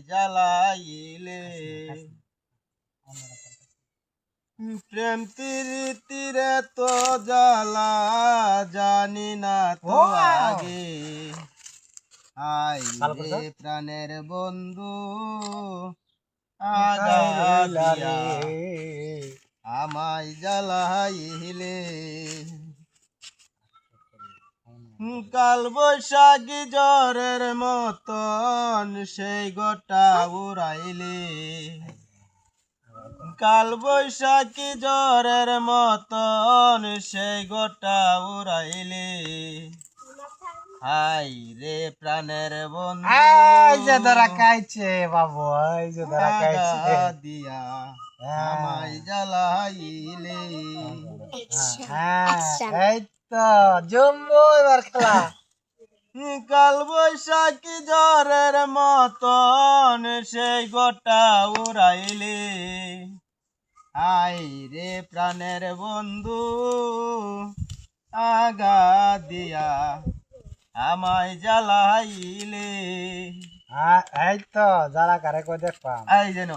জ্বালাইলে প্রেম তীরে তো জ্বালা জানি না তো আগে আই রে প্রাণের বন্ধু আগাদিয়া আমায় জ্বালাইলে কাল বৈশাখী জ্বরের মতন সেই গোটা উড়াইলে কাল বৈশাখী জ্বরের মতন সেই গোটা উড়াইলে হাই রে প্রাণের বন্ধু এই যে ধরা খাইছে বাবু, এই যে ধরা খাইছে দিয়া আমায় জ্বালাইলে এই তো জম্বো এবার খেলা কাল বৈশাখী জ্বরের মতন সেই গোটা উড়াইলে হাই রে প্রাণের বন্ধু আগা দিয়া আমায় জ্বালাইলে এই তো যারা কারে কই দেখপাম এই যেন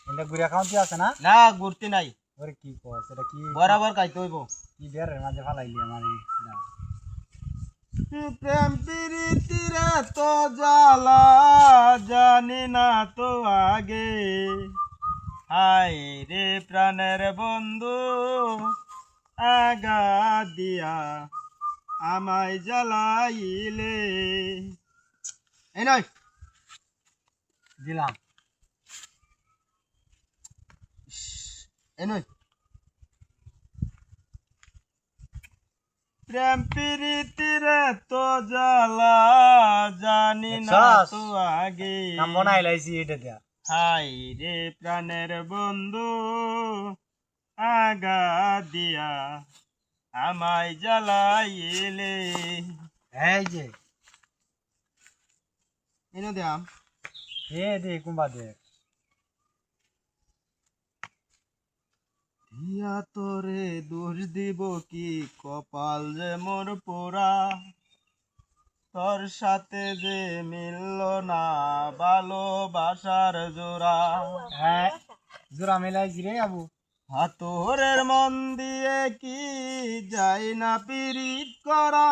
এটা গুড়া খাওয়াতে আছে না না ঘুরতে নাই ওরে কি কর সেটা কি বরাবর খাইতে হইব কি বেরের মাঝে ফালাইলি আমার প্রেম প্রীতিরে তো জ্বালা জানি না তো আগে হাই রে প্রাণের বন্ধু আগা দিয়া আমায় জ্বালাইলে এই নয় দিলাম এই নয় প্রেম প্রীতিরে তো জ্বালা জানি না তো আগে নাম বনাই লাইছি এটা দিয়া হাই রে প্রাণের বন্ধু আগা দিয়া আমায় জ্বালাইলে এই যে এনে দিয়াম এ দে কুম্বা দে ইয়া তোরে দোষ দিব কি কপাল যে মোর পোড়া তোর সাথে যে মিলল না ভালোবাসার জোড়া হ্যাঁ জোড়া মেলাইছি রে আবু হাতরের মন দিয়ে কি যাই না পিরিত করা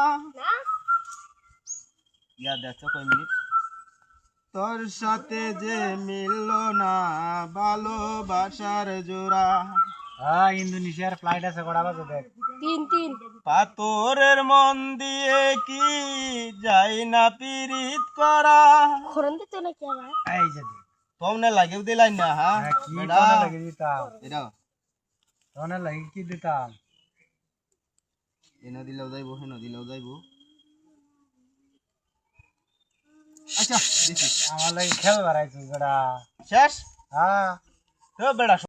ইয়া দেখছো কয় মিনিট তোর সাথে যে মিলল না ভালোবাসার জোড়া হ্যাঁ ইন্দোনেশিয়ার ফ্লাইট আছে কটা বাজে দেখ 3 পাথরের মন দিয়ে কি যাই না পিরিত করা খরন্দে তো নাকি আবার এই যে দেখ তোমনে লাগেও দিলাই না হ্যাঁ কি বেটা তোনে লাগি দিতাম এটা তোনে লাগি কি দিতাম এনে দিলেও যাইবো হেন দিলেও যাইবো আচ্ছা দিছি আমার লাগি খেলবার আইছিস বেটা শেষ হ্যাঁ তো বেড়া